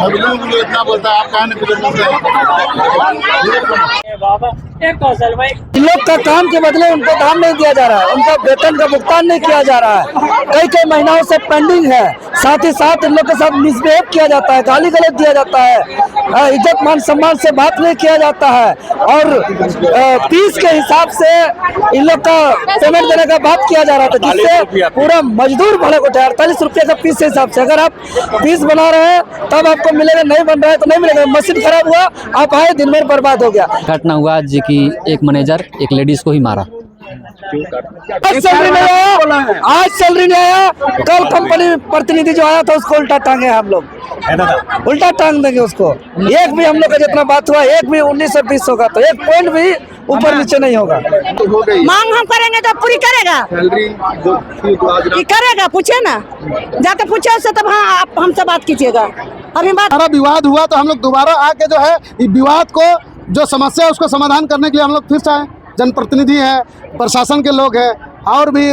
इतना बोलता है, आप कहाँ नहीं इन लोग का काम के बदले उनको काम नहीं दिया जा रहा है, उनका वेतन का भुगतान नहीं किया जा रहा है, कई महीनों से पेंडिंग है। साथ ही साथ इन लोग के साथ मिसबिहेव किया जाता है, गाली गलौज दिया जाता है, इज्जत मान सम्मान से बात नहीं किया जाता है और फीस के हिसाब से इन लोग का पेमेंट देने का बात किया जा रहा था, जिससे पूरा मजदूर भले को 48 रुपये का फीस के हिसाब से। अगर आप फीस बना रहे हैं तब आपको मिलेगा, नहीं बन रहा है तो नहीं मिलेगा। मशीन खराब हुआ, आप आए दिन भर बर्बाद हो गया। घटना हुआ जी कि एक मैनेजर एक लेडीज को ही मारा। आज सैलरी नहीं आया, कल कंपनी प्रतिनिधि जो आया था उसको उल्टा टांगे हम लोग, उल्टा टांग देंगे उसको। एक भी हम लोग का जितना बात हुआ, एक भी 1920 होगा तो एक पॉइंट भी ऊपर नीचे नहीं होगा। मांग हम करेंगे तो पूरी करेगा, करेगा, पूछे ना, जाके पूछे उससे, तब हाँ आप हमसे बात कीजिएगा। अभी बात सारा विवाद हुआ तो हम लोग दोबारा आके जो है इस विवाद को, जो समस्या है उसको समाधान करने के लिए हम लोग फिर से आए। जनप्रतिनिधि है, प्रशासन के लोग हैं और भी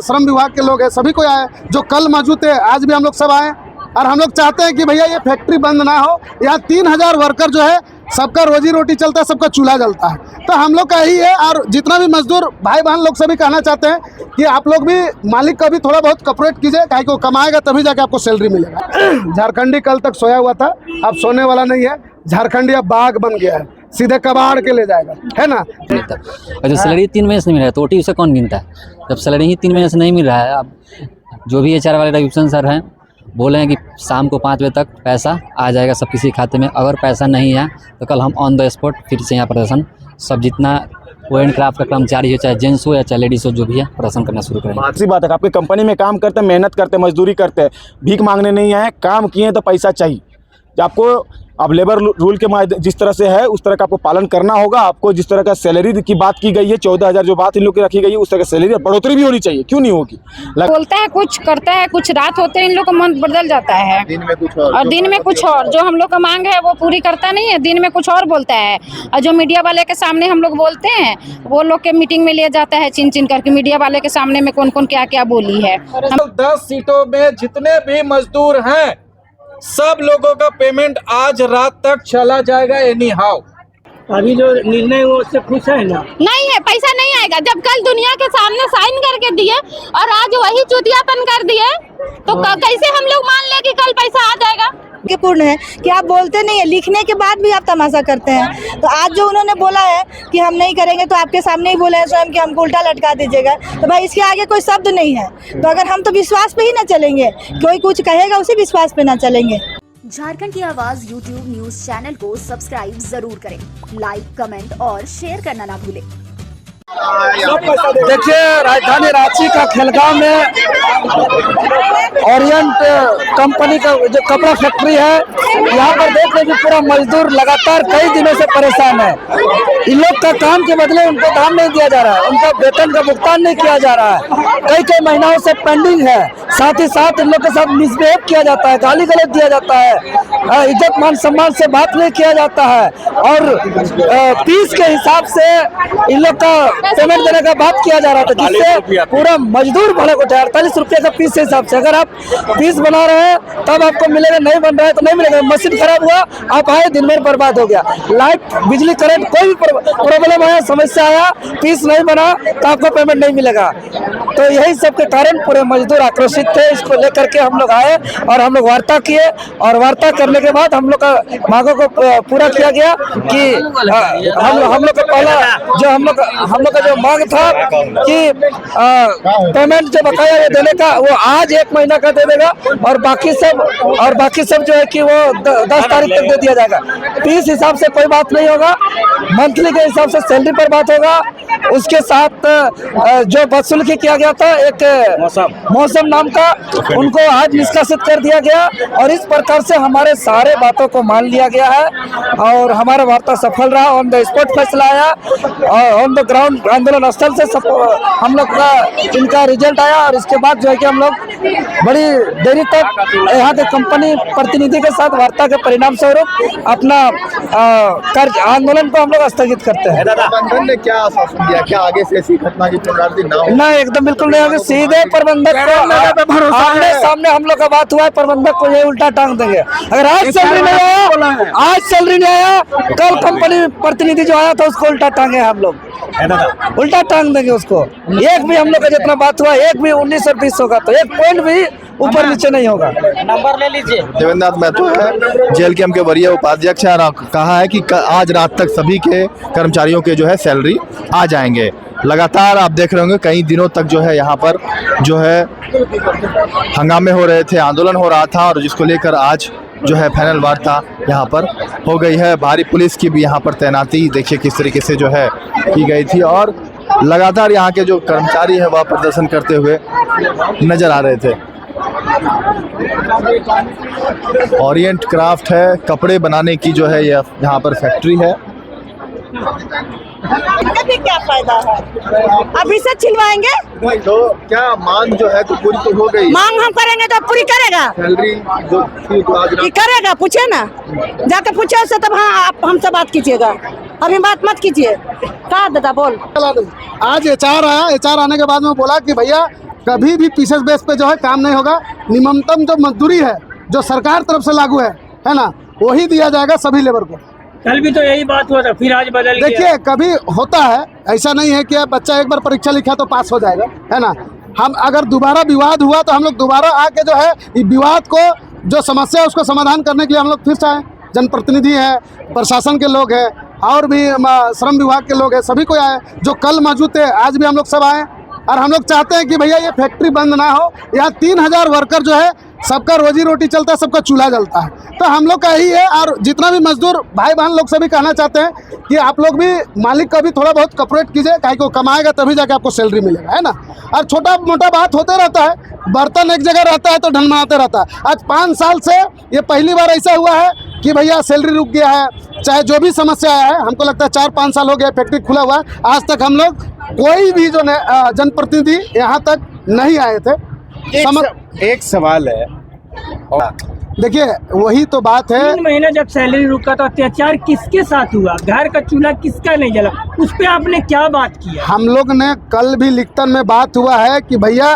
श्रम विभाग के लोग हैं, सभी को आए जो कल मौजूद थे, आज भी हम लोग सब आए और हम लोग चाहते हैं कि भैया ये फैक्ट्री बंद ना हो। यहाँ 3000 वर्कर जो है, सबका रोजी रोटी चलता है, सबका चूल्हा जलता है, तो हम लोग का यही है। और जितना भी मजदूर भाई बहन लोग सभी कहना चाहते हैं कि आप लोग भी मालिक का भी थोड़ा बहुत कॉपरेट कीजिए, काहे को कमाएगा तभी जाके आपको सैलरी मिलेगा। झारखंडी कल तक सोया हुआ था, अब सोने वाला नहीं है। झारखंडी अब बाघ बन गया है, सीधे कबाड़ के ले जाएगा, है ना। और जो सैलरी 3 महीने से नहीं मिल रहा है तो ओटी उसे कौन गिनता है? जब सैलरी ही 3 महीने से नहीं मिल रहा है, अब जो भी HR वाले रविभूषण सर हैं बोले हैं कि शाम को 5 बजे तक पैसा आ जाएगा सब किसी खाते में। अगर पैसा नहीं है तो कल हम ऑन द स्पॉट फिर से यहाँ प्रदर्शन, सब जितना ओएन क्राफ्ट का कर्मचारी हो, चाहे जेंट्स हो या चाहे लेडीज हो, जो भी है प्रदर्शन करना शुरू करेंगे। अच्छी बात है, आपकी कंपनी में काम करते हैं, मेहनत करते हैं, मजदूरी करते हैं, भीख मांगने नहीं आए, काम किए तो पैसा चाहिए। आपको अब लेबर रूल के जिस तरह से है उस तरह का आपको पालन करना होगा। आपको जिस तरह का सैलरी की बात की गई है, 14,000 जो बात इन लोग की रखी गई है, उस तरह की सैलरी बढ़ोतरी भी होनी चाहिए, क्यों नहीं होगी। बोलता है कुछ, करता है कुछ, रात होते हैं इन लोग का मन बदल जाता है, दिन में कुछ और दिन में कुछ और। जो हम लोग का मांग है वो पूरी करता नहीं है, दिन में कुछ और बोलता है। और जो मीडिया वाले के सामने हम लोग बोलते हैं, वो लोग के मीटिंग में ले जाता है चिन चिन करके, मीडिया वाले के सामने में कौन कौन क्या क्या बोली है। 10 सीटों में जितने भी मजदूर हैं सब लोगों का पेमेंट आज रात तक चला जाएगा एनी हाउ। अभी जो निर्णय वो उससे खुश है ना? नहीं है, पैसा नहीं आएगा। जब कल दुनिया के सामने साइन करके दिए और आज वही चुतियापन कर दिए तो कैसे हम लोग मान ले कि कल पैसा आ जाएगा। पूर्ण है कि आप बोलते नहीं है, लिखने के बाद भी आप तमाशा करते हैं। तो आज जो उन्होंने बोला है कि हम नहीं करेंगे, तो आपके सामने ही बोले हैं स्वयं कि हमको उल्टा लटका दीजिएगा, तो भाई इसके आगे कोई शब्द नहीं है। तो अगर हम तो विश्वास पे ही ना चलेंगे, कोई कुछ कहेगा उसी विश्वास पे ना चलेंगे। झारखंड की आवाज YouTube न्यूज चैनल को सब्सक्राइब जरूर करें, लाइक, कमेंट और शेयर करना ना भूलें। देखिए, राजधानी रांची का खेलगांव में ओरिएंट कंपनी का जो कपड़ा फैक्ट्री है, यहाँ पर देख रहे हैं पूरा मजदूर लगातार कई दिनों से परेशान है। इन लोग का काम के बदले उनको काम नहीं दिया जा रहा है, उनका वेतन का भुगतान नहीं किया जा रहा है, कई महीनों से पेंडिंग है। साथ ही साथ इन लोग के साथ मिसबिहेव किया जाता है, गाली गलौज दिया जाता है, इज्जत मान सम्मान से बात नहीं किया जाता है और फीस के हिसाब से इन लोग का पेमेंट देने का बात किया जा रहा था, जिससे पूरा मजदूर भले को 48 रुपये का फीस के हिसाब से। अगर आप फीस बना रहे हैं तब आपको मिलेगा, नहीं बन रहा है तो नहीं मिलेगा। मशीन खराब हुआ, आप आए दिन भर बर्बाद हो गया। लाइट, बिजली, करंट, कोई भी प्रॉब्लम आया, समस्या आया, फीस नहीं बना तो आपको पेमेंट नहीं मिलेगा। तो यही सब के कारण पूरे मजदूर आक्रोशित थे। इसको लेकर के हम लोग आए और हम लोग वार्ता किए और वार्ता करने के बाद हम लोग का मांगों को पूरा किया गया कि हम लोग का पहला जो हम लोग का जो मांग था कि पेमेंट जो बकाया है देने का, वो आज 1 महीना का दे देगा और बाकी सब जो है कि वो 10 तारीख तक दे दिया जाएगा। फीस हिसाब से कोई बात नहीं होगा, मंथली के हिसाब से सैलरी पर बात होगा। उसके साथ जो वसूली किया गया था एक मौसम नाम का, उनको आज निष्कासित कर दिया गया और इस प्रकार से हमारे सारे बातों को मान लिया गया है और हमारा वार्ता सफल रहा। ऑन द स्पॉट फैसला आया और ऑन द ग्राउंड आंदोलन स्थल से हम लोग का इनका रिजल्ट आया और इसके बाद जो है कि हम लोग बड़ी देरी तक यहाँ के कंपनी प्रतिनिधि के साथ वार्ता के परिणाम स्वरूप अपना आंदोलन को हम लोग स्थगित करते हैं। गठबंधन ने क्या आश्वासन दिया, क्या आगे से ऐसी घटना की पुनरावृत्ति ना हो? नहीं, एकदम बिल्कुल नहीं होगा। सीधे प्रबंधक को आमने सामने हम लोग का बात हुआ है, प्रबंधक को ये उल्टा टांग देंगे। अगर आज सैलरी नहीं आया, कल कंपनी प्रतिनिधि जो आया था उसको उल्टा टांगे हम लोग, उल्टा टांग देंगे उसको। एक भी हम लोग का जितना बात हुआ, एक भी 19 और 20 होगा तो एक पॉइंट भी ऊपर नीचे नहीं होगा। नंबर ले लीजिए। देवेंद्र महतो है, जेल के के वरीय उपाध्यक्ष है, कहा है कि आज रात तक सभी के कर्मचारियों के जो है सैलरी आ जाएंगे। लगातार आप देख रहे होंगे कई दिनों तक जो है यहाँ पर जो है हंगामे हो रहे थे, आंदोलन हो रहा था, और जिसको लेकर आज जो है फाइनल वार्ता यहाँ पर हो गई है। भारी पुलिस की भी यहाँ पर तैनाती देखिए किस तरीके से जो है की गई थी, और लगातार यहाँ के जो कर्मचारी है वह प्रदर्शन करते हुए नजर आ रहे थे। ओरिएंट क्राफ्ट है, कपड़े बनाने की जो है यह यहाँ पर फैक्ट्री है। भी क्या फायदा है, अभी से छिलवाएंगे तो क्या मांग जो है तो पूरी तो हो गई, मांग हम करेंगे तो पूरी करेगा, सैलरी जो थी तो आज ये करेगा, पूछे ना, जाके पूछे उससे, तब हाँ आप हमसे बात कीजिएगा, अभी बात मत कीजिए। कहा दादा बोल। आज एचआर आया, एचआर आने के बाद में बोला कि भैया कभी भी पीसेस बेस पे जो है काम नहीं होगा, न्यूनतम जो मजदूरी है जो सरकार तरफ से लागू है ना, वही दिया जाएगा सभी लेबर को। कल भी तो यही बात हुआ था, फिर आज बदल गया। देखिए कभी होता है, ऐसा नहीं है कि बच्चा एक बार परीक्षा लिखा तो पास हो जाएगा, है ना। हम अगर दोबारा विवाद हुआ तो हम लोग दोबारा आके जो है विवाद को, जो समस्या है उसको समाधान करने के लिए हम लोग फिर से आए। जनप्रतिनिधि है, प्रशासन के लोग हैं, और भी श्रम विभाग के लोग हैं, सभी को आए। जो कल मौजूद थे आज भी हम लोग सब आए, और हम लोग चाहते हैं कि भैया ये फैक्ट्री बंद ना हो। यहाँ 3000 वर्कर जो है, सबका रोजी रोटी चलता है, सबका चूल्हा जलता है, तो हम लोग का यही है। और जितना भी मजदूर भाई बहन लोग सभी कहना चाहते हैं कि आप लोग भी मालिक का भी थोड़ा बहुत कॉपरेट कीजिए, काहे को कमाएगा तभी जाके आपको सैलरी मिलेगा, है ना। और छोटा मोटा बात होते रहता है, बर्तन एक जगह रहता है तो ढनमनाते रहता है। आज 5 साल से ये पहली बार ऐसा हुआ है कि भैया सैलरी रुक गया है, चाहे जो भी समस्या आया है। हमको लगता है 4-5 साल हो गया फैक्ट्री खुला हुआ, आज तक हम लोग कोई भी जो जनप्रतिनिधि यहाँ तक नहीं आए थे। एक सवाल है, देखिए वही तो बात है। 3 महीने जब सैलरी रुका तो अत्याचार किसके साथ हुआ, घर का चूल्हा किसका नहीं जला, उस पे आपने क्या बात की है? हम लोग ने कल भी लिखतन में बात हुआ है कि भैया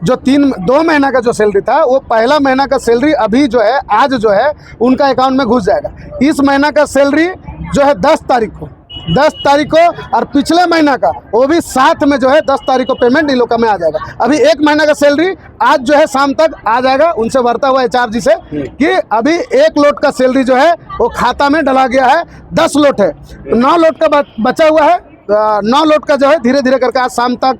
जो 2 महीना का जो सैलरी था, वो पहला महीना का सैलरी अभी जो है आज जो है उनका अकाउंट में घुस जाएगा। इस महीना का सैलरी जो है 10 तारीख को, और पिछले महीना का वो भी साथ में जो है 10 तारीख को पेमेंट इन लोग का में आ जाएगा। अभी 1 महीना का सैलरी आज जो है शाम तक आ जाएगा। उनसे वार्ता हुआ एचआर जी से कि अभी 1 लोट का सैलरी जो है वो खाता में डला गया है। 10 लोट है, 9 लोट का बचा हुआ है। 9 लोट का जो है धीरे धीरे करके आज शाम तक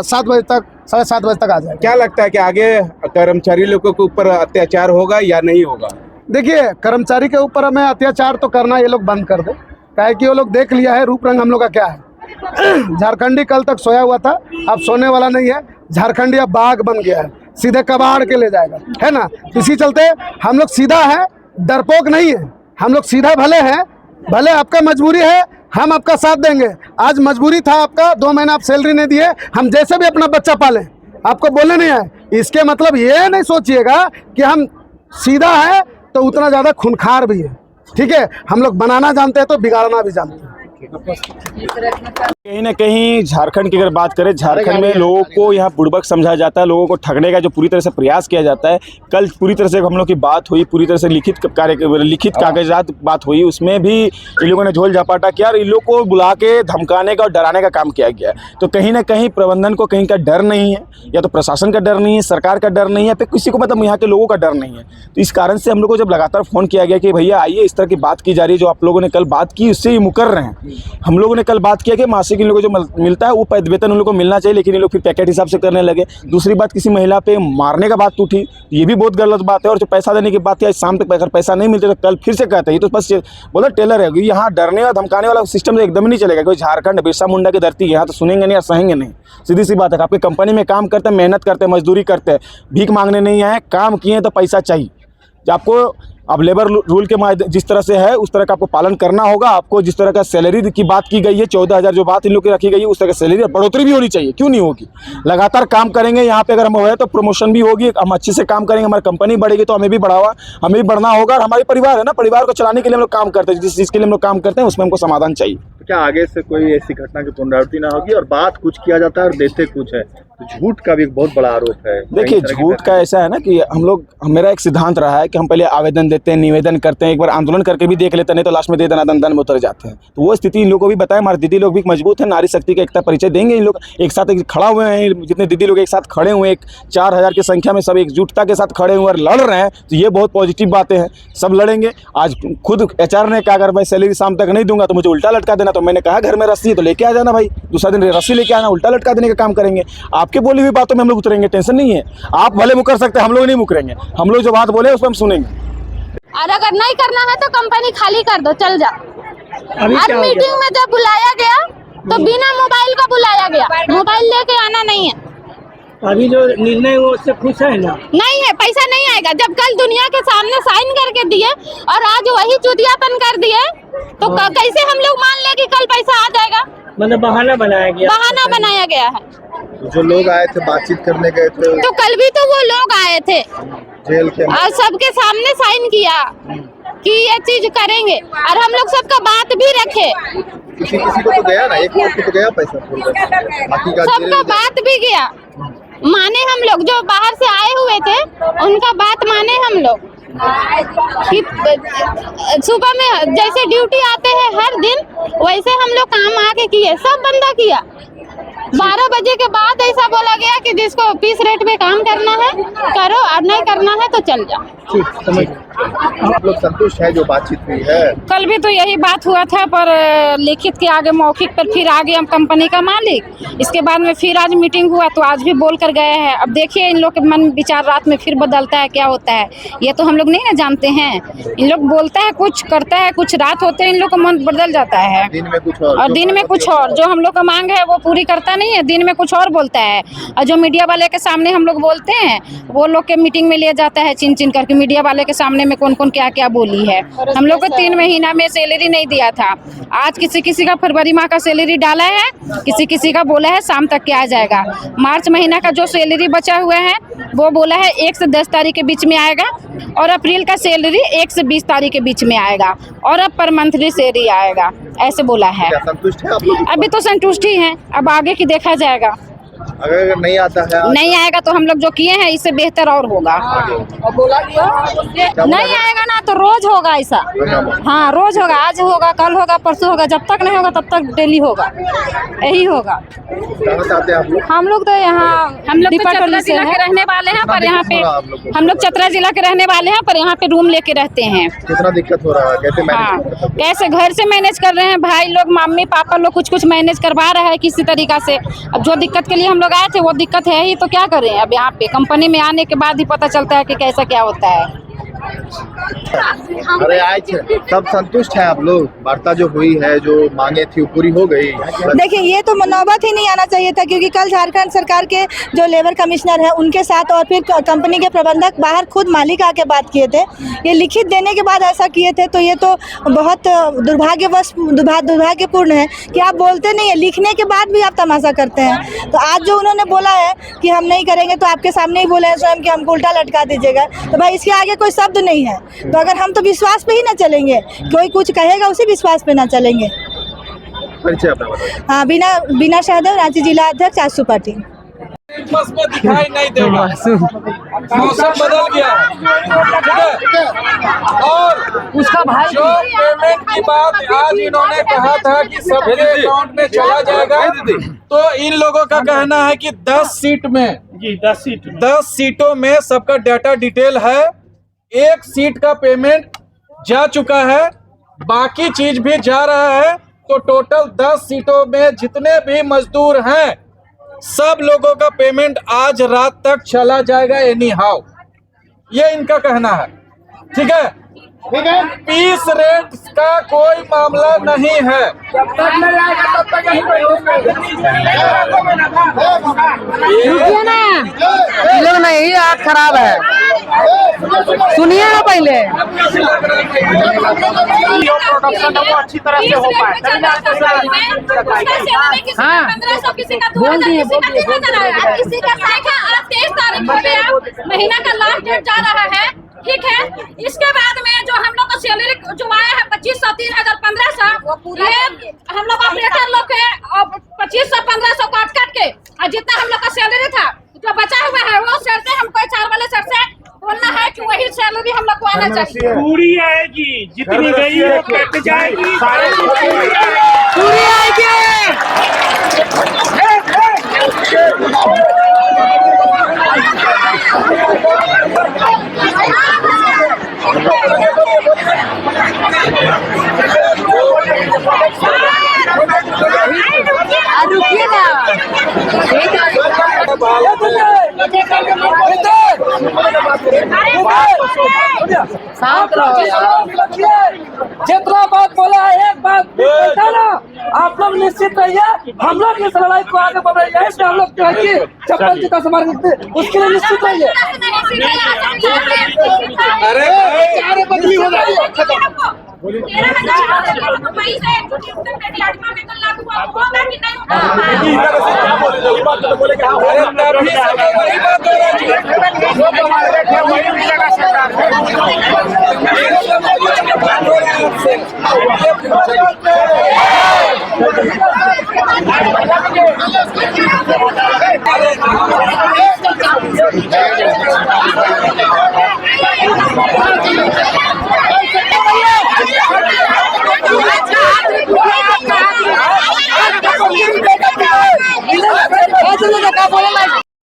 7 बजे तक, 7:30 बजे तक आ जाएगा। क्या लगता है कि आगे कर्मचारी लोगों के ऊपर अत्याचार होगा या नहीं होगा? देखिए कर्मचारी के ऊपर हमें अत्याचार तो करना ये लोग बंद कर दे, काहे कि वो लोग देख लिया है रूप रंग हम लोग का क्या है। झारखंडी कल तक सोया हुआ था, अब सोने वाला नहीं है। झारखंडी अब बाघ बन गया है, सीधे कबाड़ के ले जाएगा, है ना। इसी चलते हम लोग सीधा है, डरपोक नहीं है। हम लोग सीधा भले हैं, भले आपका मजबूरी है, हम आपका साथ देंगे। आज मजबूरी था आपका, 2 महीना आप सैलरी नहीं दिए, हम जैसे भी अपना बच्चा पालें, आपको बोलने नहीं आए। इसके मतलब ये नहीं सोचिएगा कि हम सीधा है तो उतना ज़्यादा खूंखार भी है, ठीक है। हम लोग बनाना जानते हैं तो बिगाड़ना भी जानते हैं। कहीं ना कहीं झारखंड की अगर बात करें, झारखंड में लोगों को यहाँ बुड़बक समझा जाता है, लोगों को ठगने का जो पूरी तरह से प्रयास किया जाता है। कल पूरी तरह से हम लोग की बात हुई, पूरी तरह से लिखित कागजात बात हुई, उसमें भी इन लोगों ने झोल झपाटा किया और इन लोग को बुला के धमकाने का और डराने का काम किया गया। तो कहीं ना कहीं प्रबंधन को कहीं का डर नहीं है, या तो प्रशासन का डर नहीं है, सरकार का डर नहीं है, फिर किसी को मतलब यहाँ के लोगों का डर नहीं है। तो इस कारण से हम लोग को जब लगातार फ़ोन किया गया कि भैया आइए, इस तरह की बात की जा रही है, जो आप लोगों ने कल बात की उससे ये मुकर रहे हैं। हम लोगों ने कल बात किया कि मासिक इन लोगों को जो मिलता है वो वेतन उन लोगों को मिलना चाहिए, लेकिन ये लोग फिर पैकेट हिसाब से करने लगे। दूसरी बात, किसी महिला पे मारने का बात उठी, ये भी बहुत गलत बात है। और जो पैसा देने की बात है, आज शाम तक अगर पैसा नहीं मिलते तो कल फिर से कहते हैं, ये तो बस बोला टेलर है। यहाँ डरने और धमकाने वाला सिस्टम तो एकदम ही नहीं चलेगा। कोई झारखंड बिरसा मुंडा की धरती है, यहाँ तो सुनेंगे नहीं और सहेंगे नहीं। सीधी सी बात है, आपकी कंपनी में काम करते हैं, मेहनत करते हैं, मजदूरी करते हैं, भीख मांगने नहीं आए, काम किए तो पैसा चाहिए। जब आपको अब लेबर रूल के जिस तरह से है उस तरह का आपको पालन करना होगा। आपको जिस तरह का सैलरी की बात की गई है, 14,000 जो बात इन लोग की रखी गई है, उस तरह की सैलरी बढ़ोतरी भी होनी चाहिए। क्यों नहीं होगी? लगातार काम करेंगे यहाँ पे, अगर हम हुए तो प्रमोशन भी होगी, हम अच्छे से काम करेंगे, हमारी कंपनी बढ़ेगी तो हमें भी बढ़ना होगा। और हमारे परिवार है ना, परिवार को चलाने के लिए हम लोग काम करते हैं। जिस चीज़ के लिए हम लोग काम करते हैं उसमें हमको समाधान चाहिए। तो क्या आगे से कोई ऐसी घटना की पुनरावृत्ति ना होगी? और बात कुछ किया जाता है और देते कुछ है, तो झूठ का भी एक बहुत बड़ा आरोप है। देखिए, झूठ का ऐसा है ना कि मेरा एक सिद्धांत रहा है कि हम पहले आवेदन देते हैं, निवेदन करते हैं, एक बार आंदोलन करके भी देख लेते हैं, नहीं तो लास्ट में दे दन में उतर जाते हैं। तो वो स्थिति इन लोगों को भी बताएं। हमारे दीदी लोग भी मजबूत है, नारी शक्ति का एकता परिचय देंगे। इन लोग एक साथ खड़ा हुए हैं, जितने दीदी लोग एक साथ खड़े हुए हैं, 4000 की संख्या में सब एकजुटता के साथ खड़े हुए और लड़ रहे हैं, तो ये बहुत पॉजिटिव बातें हैं। सब लड़ेंगे। आज खुद HR ने कहा अगर मैं सैलरी शाम तक नहीं दूंगा तो मुझे उल्टा लटका देना। तो मैंने कहा घर में रस्सी है तो लेके आ जाना भाई, दूसरा दिन रस्सी लेके आना, उल्टा लटका देने का काम करेंगे। आपके बोली हुई बातों में हम लोग उतरेंगे, टेंशन नहीं है। आप भले मुकर सकते हैं, हम लोग नहीं मुकरेंगे। हम लोग जो बात बोले उस पर हम सुनेंगे। और अगर नहीं करना है तो कंपनी खाली कर दो, चल जा। आज मीटिंग में जब बुलाया गया तो बिना मोबाइल का बुलाया गया, मोबाइल लेके आना नहीं है। अभी जो निर्णय वो उससे खुश है ना? नहीं है, पैसा नहीं आएगा। जब कल दुनिया के सामने साइन करके दिए और आज वही चुतियापन कर दिए तो कैसे हम लोग मान ले कि कल पैसा आ जाएगा? मतलब बहाना बनाया गया, बहाना बनाया गया है। जो लोग आए थे बातचीत करने गए थे, तो कल भी तो वो लोग आए थे जेल के और सबके सामने साइन किया कि ये चीज करेंगे और हम लोग सबका बात भी रखे। किसी को तो गया ना, एक को तो गया पैसा, बाकी का सबका बात भी गया, माने हम लोग। जो बाहर से आए हुए थे उनका बात माने हम लोग कि सुबह में जैसे ड्यूटी आते हैं हर दिन, वैसे हम लोग काम आके किए, सब बंदा किया। 12 बजे के बाद ऐसा बोला गया कि जिसको पीस रेट में काम करना है करो और नहीं करना है तो चल जाओ। आप लोग संतुष्ट है जो बातचीत हुई है? कल भी तो यही बात हुआ था, पर लिखित के आगे मौखिक पर फिर आ गए हम कंपनी का मालिक। इसके बाद में फिर आज मीटिंग हुआ तो आज भी बोल कर गए हैं। अब देखिए इन लोग के मन विचार रात में फिर बदलता है, क्या होता है ये तो हम लोग नहीं ना जानते हैं। इन लोग बोलता है कुछ, करता है कुछ, रात होते हैं इन लोग का मन बदल जाता है। दिन में कुछ और दिन में कुछ और। जो हम लोग का मांग है वो पूरी करता नहीं है, दिन में कुछ और बोलता है। और जो मीडिया वाले के सामने हम लोग बोलते हैं वो लोग के मीटिंग में ले जाता है चिन चिन करके, मीडिया वाले के सामने में कौन कौन क्या क्या बोली है। हम लोग को 3 महीना में सैलरी नहीं दिया था। आज किसी का फरवरी माह का सैलरी डाला है, किसी का बोला है शाम तक के आ जाएगा। मार्च महीना का जो सैलरी बचा हुआ है वो बोला है 1 से 10 तारीख के बीच में आएगा और अप्रैल का सैलरी 1 से 20 तारीख के बीच में आएगा और अब पर मंथली सैलरी आएगा, ऐसे बोला है। संतुष्ट है आप लोग? अभी तो संतुष्ट ही हैं, अब आगे की देखा जाएगा। अगर नहीं आता है, नहीं आएगा तो हम लोग जो किए हैं इससे बेहतर और होगा। नहीं आएगा ना तो रोज होगा ऐसा। हाँ रोज होगा, आज होगा, कल होगा, परसों होगा, जब तक नहीं होगा तब तक डेली होगा, यही होगा। कहाँ से आते हैं आप लोग? हम लोग तो यहाँ चतरा जिला के रहने वाले हैं, पर यहाँ पे हम लोग चतरा जिला के रहने वाले हैं, पर यहाँ पे रूम लेके रहते हैं। कितना दिक्कत हो रहा है, कैसे मैनेज कर रहे हैं? कैसे घर से मैनेज कर रहे हैं, भाई लोग, मम्मी पापा लोग कुछ मैनेज करवा रहा है किसी तरीका से। अब जो दिक्कत के लिए हम लोग आए थे वो दिक्कत है ही, तो क्या करें। अब यहाँ पे कंपनी में आने के बाद ही पता चलता है कि कैसा क्या होता है। अरे आए थे सब संतुष्ट है आप लोग? वार्ता जो हुई है, जो मांगे थी वो पूरी हो गई? देखिए ये तो नौबत ही नहीं आना चाहिए था, क्योंकि कल झारखंड सरकार के जो लेबर कमिश्नर है उनके साथ और फिर कंपनी के प्रबंधक बाहर खुद मालिक आके बात किए थे। ये लिखित देने के बाद ऐसा किए थे, तो ये तो बहुत दुर्भाग्यपूर्ण है कि आप बोलते नहीं है, लिखने के बाद भी आप तमाशा करते हैं। तो आज जो उन्होंने बोला है कि हम नहीं करेंगे, तो आपके सामने ही बोले हैं स्वयं कि हमको उल्टा लटका दीजिएगा। तो भाई इसके आगे कोई शब्द नहीं है। तो अगर हम तो विश्वास पे ही ना चलेंगे, कोई कुछ कहेगा उसी विश्वास पे ना चलेंगे। हाँ, बीना सहदेव, रांची जिला अध्यक्ष आसू पार्टी। बस में दिखाई नहीं देगा, मौसम बदल गया, ठीक है। और उसका भाई जो पेमेंट की बात आज इन्होंने कहा था कि सबके अकाउंट में चला जाएगा, तो इन लोगों का कहना है कि 10 सीट में 10 सीटों में सबका डाटा डिटेल है। 1 सीट का पेमेंट जा चुका है, बाकी चीज भी जा रहा है। तो टोटल 10 सीटों में जितने भी मजदूर हैं सब लोगों का पेमेंट आज रात तक चला जाएगा एनी हाउ, ये इनका कहना है, ठीक है। पीस रेट का कोई मामला नहीं है। जब तक नहीं आएगा तब तक यहीं लोग नहीं, हाथ खराब है, सुनिए ना पहले। प्रोडक्शन वो अच्छी तरह से हो पाए। हाँ, 1500 किसी का 2000, किसी का 23 तारीख हो गया, महीना का लास्ट डेट जा रहा है। ठीक है। इसके बाद में जो हम लोग का सैलरी जो आया है 2500, 3000, 1500, ये हम लोग ऑपरेटर लोग के 2500, 1500 काट के और जितना हम लोग का सैलरी था जो बचा हुआ है वो सर से हमको HR वाले सर से बोलना है कि वही सैलरी हम लोग को आना चाहिए। पूरी आएगी, जितनी गई वो कट जाएगी, पूरी आएगी। रुकिए ना, शांत रहो यार। जितना बात बोला है एक बात ना, आप लोग निश्चित रहिए, हम लोग इस लड़ाई को आगे बढ़ाएंगे। इसमें हम लोग चाहिए चप्पल जूता सामान उसके लिए निश्चित रहिए। अरे अरे बदली हो जाएगी। वही मिलेगा सरकार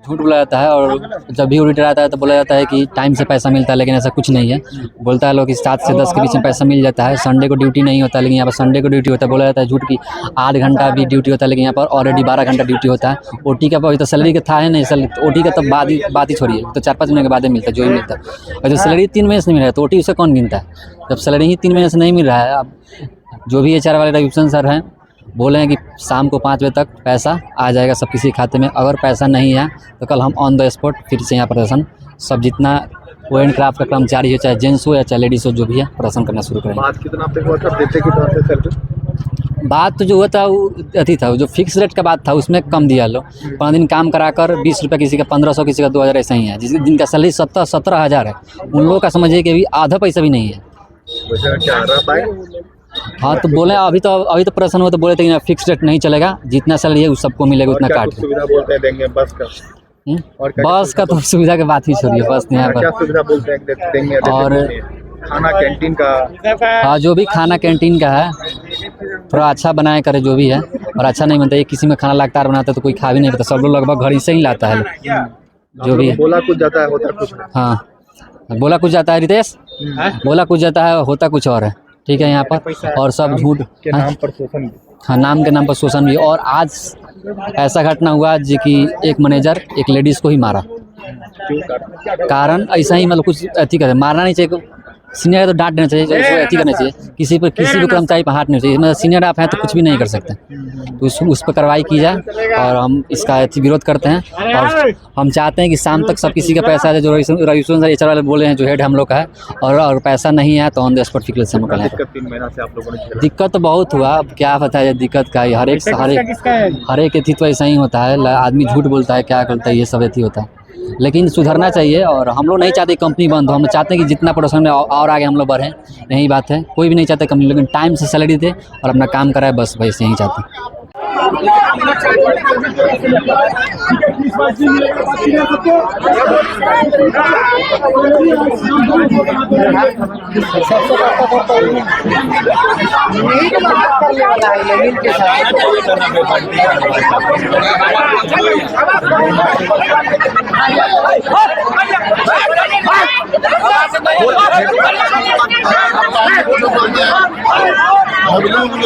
झूठ बोला जाता है और जब भी ऑडिटर आता है तो बोला जाता है कि टाइम से पैसा मिलता है, लेकिन ऐसा कुछ नहीं है। बोलता है लोग कि 7 से 10 के बीच में पैसा मिल जाता है। संडे को ड्यूटी नहीं होता, लेकिन यहाँ पर संडे को ड्यूटी होता है। बोला जाता है झूठ की 8 घंटा भी ड्यूटी होता है, लेकिन यहाँ पर ऑलरेडी 12 घंटा ड्यूटी होता है। OT का अभी तो सैलरी का था है नहीं, OT का तो बात ही छोड़िए, तो 4-5 महीने के बाद ही मिलता है, जो ही मिलता है। और जो सैलरी 3 महीने से नहीं मिल रहा है तो OT उसे कौन गिनता है? जब सैलरी ही 3 महीने से नहीं मिल रहा है। अब जो भी HR वाले रविभूषण सर हैं बोले हैं कि शाम को 5 बजे तक पैसा आ जाएगा सब किसी खाते में। अगर पैसा नहीं है तो कल हम ऑन द स्पॉट फिर से यहाँ प्रदर्शन सब जितना वो एंड क्राफ्ट का कर्मचारी हो, चाहे जेंट्स हो या चाहे लेडीज़ हो, जो भी है प्रदर्शन करना शुरू करेंगे। बात कितना आप देखो अच्छा देते कि तरह से सैलरी? बात तो जो हुआ था वो अथी था, जो फिक्स रेट का बात था उसमें कम दिया लो। 5 दिन काम कराकर 20 रुपये, किसी का 1500, किसी का 2000 ऐसा ही है। जिनका सैलरी 17,000 है उन लोगों का समझिए कि अभी आधा पैसा भी नहीं है। क्या रहा पाए? हाँ तो बोले अभी तो प्रदर्शन हुआ तो बोले थे कि फिक्स रेट नहीं चलेगा, जितना सैलरी है उस सबको मिलेगा उतना काट। सुविधा बोलते हैं देंगे बस का? और बस का तो सुविधा की बात ही छोड़िए, बस यहाँ क्या पर सुविधा बोलते हैं देंगे? और खाना कैंटीन का? हाँ जो भी खाना कैंटीन का है थोड़ा अच्छा बनाया करे जो भी है, और अच्छा नहीं बनता है किसी में खाना लगातार बनाता है तो कोई खा भी नहीं पाता, सब लोग लगभग घर से ही लाता है जो भी है। बोला कुछ जाता है होता कुछ? हाँ बोला कुछ जाता है रितेश, बोला कुछ जाता है होता कुछ और है। ठीक है यहाँ पर और सब झूठ के नाम पर शोषण। हाँ नाम के नाम पर शोषण भी। और आज ऐसा घटना हुआ जी कि एक मैनेजर एक लेडीज़ को ही मारा। कारण ऐसा ही मतलब कुछ अथी करे, मारना नहीं चाहिए, सीनियर तो डांट देना चाहिए, अथी करना चाहिए, किसी भी कर्मचारी पर हाथ नहीं चाहिए। मतलब सीनियर आप हैं तो कुछ भी नहीं कर सकते, तो उस पर कार्रवाई की जाए और हम इसका विरोध करते हैं। और हम चाहते हैं कि शाम तक सब किसी का पैसा है, जो रविभूषण सर HR वाले बोले हैं जो हेड हम लोग का है, और पैसा नहीं है तो ऑन द स्पॉट फिक्स हम लोग। 3 महीना से आप लोगों ने दिक्कत तो बहुत हुआ, अब क्या पता है दिक्कत का, हर एक अथी तो ऐसा ही होता है, आदमी झूठ बोलता है, क्या करता है, ये सब अथी होता है। लेकिन सुधरना चाहिए और हम लोग नहीं चाहते कंपनी बंद हो, हम चाहते हैं कि जितना प्रोडक्शन में और आगे हम लोग बढ़ें, यही बात है। कोई भी नहीं चाहता कंपनी, लेकिन टाइम से सैलरी दे और अपना काम कराए, बस वैसे यही चाहते हैं।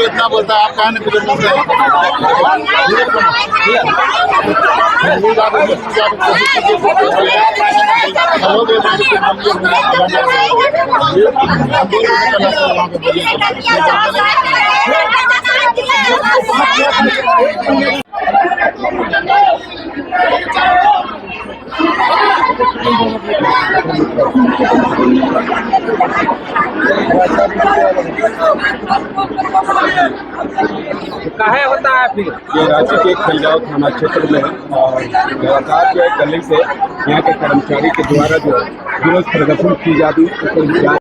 इतना बोलता है आप कहाँ नहीं बोलते हैं? काहे होता है फिर? ये रांची के खलगांव थाना क्षेत्र में है और लगातार जो है कल से यहाँ के कर्मचारी के द्वारा जो है विरोध प्रदर्शन की जाती है।